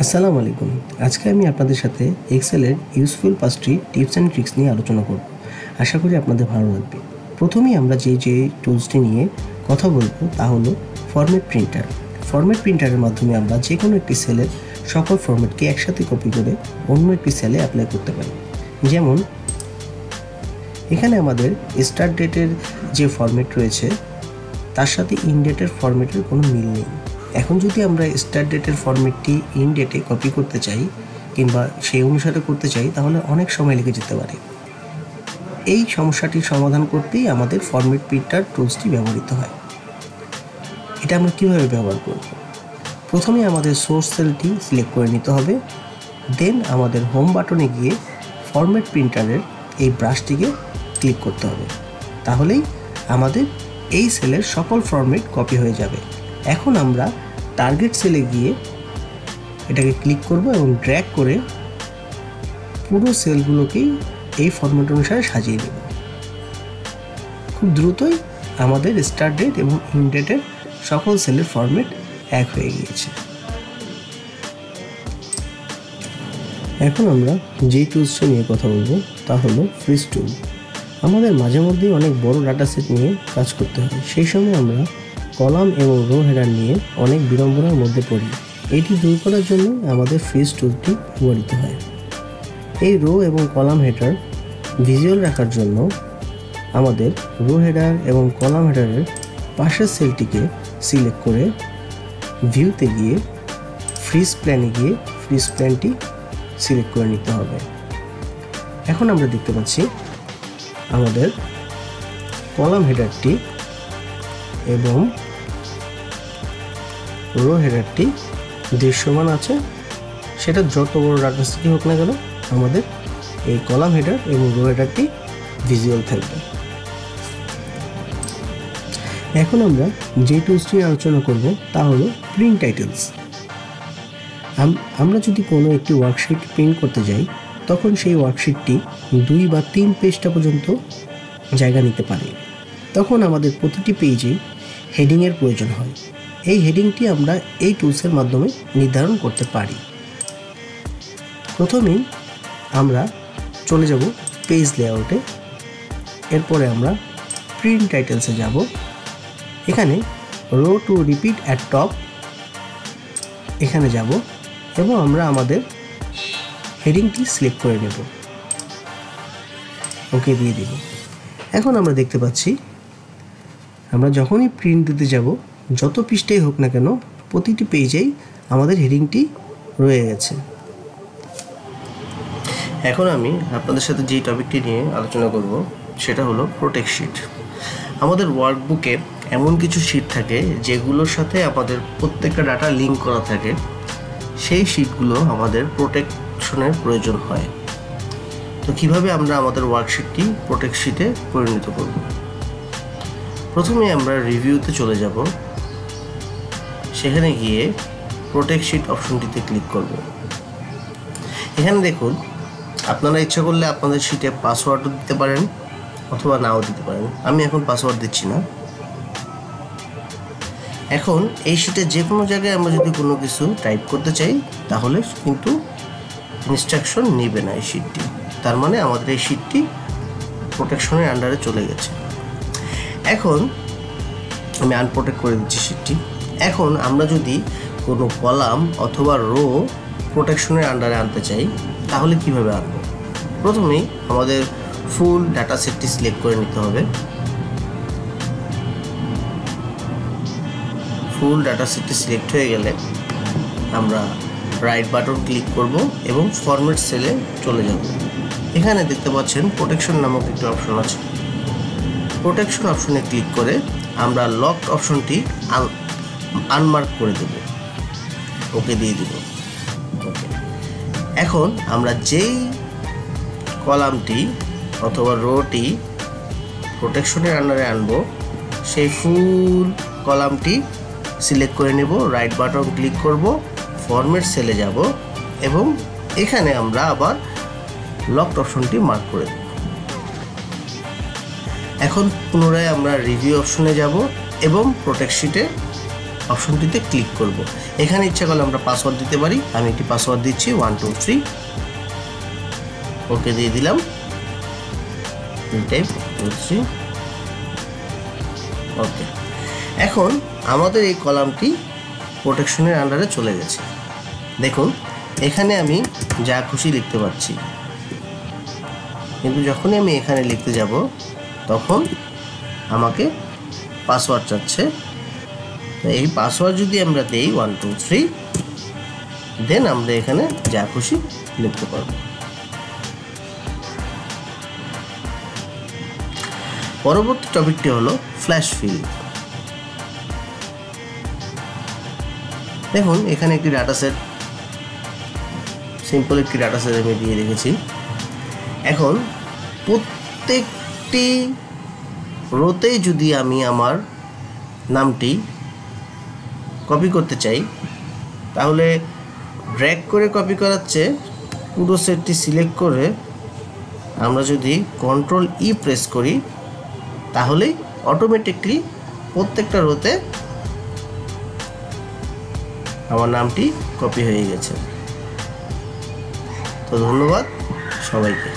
আসসালামু আলাইকুম। আজকে আমি আপনাদের সাথে এক্সেলের ইউজফুল 5টি টিপস অ্যান্ড ট্রিক্স নিয়ে আলোচনা করব। আশা করি আপনাদের ভালো লাগবে। প্রথমেই আমরা যে টুলসটি নিয়ে কথা বলবো তা হলো ফরম্যাট প্রিন্টার। ফরম্যাট প্রিন্টারের মাধ্যমে আমরা যে কোনো একটি সেলের সকল ফরম্যাটকে একসাথে কপি করে অন্য একটি সেলে অ্যাপ্লাই করতে পারি। যেমন এখানে আমাদের স্টার্ট ডেটের যে ফরম্যাট রয়েছে তার সাথে ইন ডেটের ফরম্যাটের কোনো মিল নেই। এখন যদি আমরা স্টার্ট ডেটের ফরম্যাটটি ইন ডেটে কপি করতে চাই কিংবা সেই অনুসারে করতে চাই তাহলে অনেক সময় লেগে যেতে পারে। এই সমস্যাটির সমাধান করতেই আমাদের ফরম্যাট প্রিন্টার টুলসটি ব্যবহৃত হয়। এটা আমরা কীভাবে ব্যবহার করব? প্রথমে আমাদের সোর্স সেলটি সিলেক্ট করে নিতে হবে। দেন আমাদের হোম বাটনে গিয়ে ফরম্যাট প্রিন্টারের এই ব্রাশটিকে ক্লিক করতে হবে। তাহলেই আমাদের এই সেলের সকল ফরম্যাট কপি হয়ে যাবে। এখন আমরা টার্গেট সেলে গিয়ে এটাকে ক্লিক করব এবং ড্র্যাগ করে পুরো সেলগুলোকেই এই ফরম্যাট অনুসারে সাজিয়ে নেব। খুব দ্রুতই আমাদের স্টার্ট ডেট এবং ইন ডেটের সকল সেলের ফরম্যাট এক হয়ে গিয়েছে। এখন আমরা যে টুলসটা নিয়ে কথা বলবো তা হলো ফ্রিজ টুল। আমাদের মাঝে মধ্যেই অনেক বড় ডাটা সেট নিয়ে কাজ করতে হয়। সেই সময় আমরা কলাম এবং রো হেডার নিয়ে অনেক বিড়ম্বনার মধ্যে পড়ি। এটি দূর করার জন্য আমাদের ফ্রিজ টুলটি ব্যবহৃত হয়। এই রো এবং কলাম হেডার ভিজুয়াল রাখার জন্য আমাদের রো হেডার এবং কলাম হেডারের পাশের সেলটিকে সিলেক্ট করে ভিউতে গিয়ে ফ্রিজ প্ল্যানে গিয়ে ফ্রিজ প্ল্যানটি সিলেক্ট করে নিতে হবে। এখন আমরা দেখতে পাচ্ছি আমাদের কলাম হেডারটি এবং রো হেডারটি দৃশ্যমান আছে। সেটা যত বড় ডাটা সেটই হোক না কেন আমাদের এই কলাম হেডার এবং রো হেডারটি ভিজুয়াল থাকবে। এখন আমরা যে টুলসটি আলোচনা করব তা হলো প্রিন্ট টাইটেলস। আমরা যদি কোনো একটি ওয়ার্কশিট প্রিন্ট করতে যাই তখন সেই ওয়ার্কশিটটি 2 বা 3 পেজটা পর্যন্ত জায়গা নিতে পারে। তখন আমাদের প্রতিটি পেজে হেডিংয়ের প্রয়োজন হয়। এই হেডিংটি আমরা এই টুলসের মাধ্যমে নির্ধারণ করতে পারি। প্রথমেই আমরা চলে যাব পেজ লেআউটে। এরপরে আমরা প্রিন্ট টাইটেলসে যাব। এখানে row to repeat at top এখানে যাব এবং আমরা আমাদের হেডিংটি সিলেক্ট করে নেব। ওকে দিয়ে দিব। এখন আমরা দেখতে পাচ্ছি আমরা যখনই প্রিন্ট দিতে যাব যত পৃষ্ঠাই হোক না কেন প্রতিটি পেজেই আমাদের হেডিংটি রয়ে গেছে। এখন আমি আপনাদের সাথে যে টপিকটি নিয়ে আলোচনা করব সেটা হলো প্রোটেক্ট শিট। আমাদের ওয়ার্কবুকে এমন কিছু শিট থাকে যেগুলোর সাথে আমাদের প্রত্যেকটা ডাটা লিঙ্ক করা থাকে। সেই শিটগুলো আমাদের প্রোটেকশনের প্রয়োজন হয়। তো কিভাবে আমরা আমাদের ওয়ার্কশিটটি প্রোটেক্ট শিটে পরিণত করব? প্রথমে আমরা রিভিউতে চলে যাব। সেখানে গিয়ে প্রোটেক্ট শিট অপশনটিতে ক্লিক করব। এখানে দেখুন আপনারা ইচ্ছা করলে আপনাদের শিটে পাসওয়ার্ডও দিতে পারেন অথবা নাও দিতে পারেন। আমি এখন পাসওয়ার্ড দিচ্ছি না। এখন এই শিটে যে কোনো জায়গায় আমরা যদি কোনো কিছু টাইপ করতে চাই তাহলে কিন্তু ইনস্ট্রাকশন নেবে না এই শিটটি। তার মানে আমাদের এই শিটটি প্রোটেকশনের আন্ডারে চলে গেছে। এখন আমি আনপ্রোটেক্ট করে দিচ্ছি শিটটি। এখন আমরা যদি কোনো কলাম অথবা রো প্রোটেকশনের আন্ডারে আনতে চাই তাহলে কিভাবে আনবো? প্রথমেই আমাদের ফুল ডাটা সেটটি সিলেক্ট করে নিতে হবে। ফুল ডাটা সেটটি সিলেক্ট হয়ে গেলে আমরা রাইট বাটন ক্লিক করব এবং ফরম্যাট সেলে চলে যাব। এখানে দেখতে পাচ্ছেন প্রোটেকশন নামক একটি অপশন আছে। প্রোটেকশন অপশনে ক্লিক করে আমরা লকড অপশনটি আনমার্ক করে দেব। ওকে দিয়ে দিব। ওকে। এখন আমরা যেই কলামটি অথবা রোটি প্রোটেকশনের আন্ডারে আনবো সেই ফুল কলামটি সিলেক্ট করে নেব। রাইট বাটন ক্লিক করব, ফরম্যাট সেলে যাব এবং এখানে আমরা আবার লকড অপশনটি মার্ক করে দেব। এখন পুনরায় আমরা রিভিউ অপশনে যাব এবং প্রোটেক্ট শিটে অপশনটিতে ক্লিক করব এখানে ইচ্ছা করলে আমরা পাসওয়ার্ড দিতে পারি। আমি একটি পাসওয়ার্ড দিচ্ছি 1 2 3, ওকে দিয়ে দিলাম। টাইপ 2 3, ওকে। এখন আমাদের এই কলামটি প্রোটেকশনের আন্ডারে চলে গেছে। দেখুন এখানে আমি যা খুশি লিখতে পারছি, কিন্তু যখনই আমি এখানে লিখতে যাব তখন আমাকে পাসওয়ার্ড চাচ্ছে। এই পাসওয়ার্ড যদি আমরা দেই 1 2 3, দেন আমরা এখানে যা খুশি লিখতে পারবো। পরবর্তী টপিকটি হলো ফ্ল্যাশ ফিল। দেখুন এখানে একটি ডাটা সেট, সিম্পল একটি ডাটা সেট আমি দিয়ে রেখেছি। এখন প্রত্যেকটি রোতেই যদি আমি আমার নামটি কপি করতে চাই, তাহলে ড্র্যাগ করে কপি করার চেয়ে পুরো সেটটি সিলেক্ট করে আমরা যদি কন্ট্রোল ই প্রেস করি, তাহলেই অটোমেটিকলি প্রত্যেকটা রোতে আমার নামটি কপি হয়ে গেছে। তো ধন্যবাদ সবাইকে।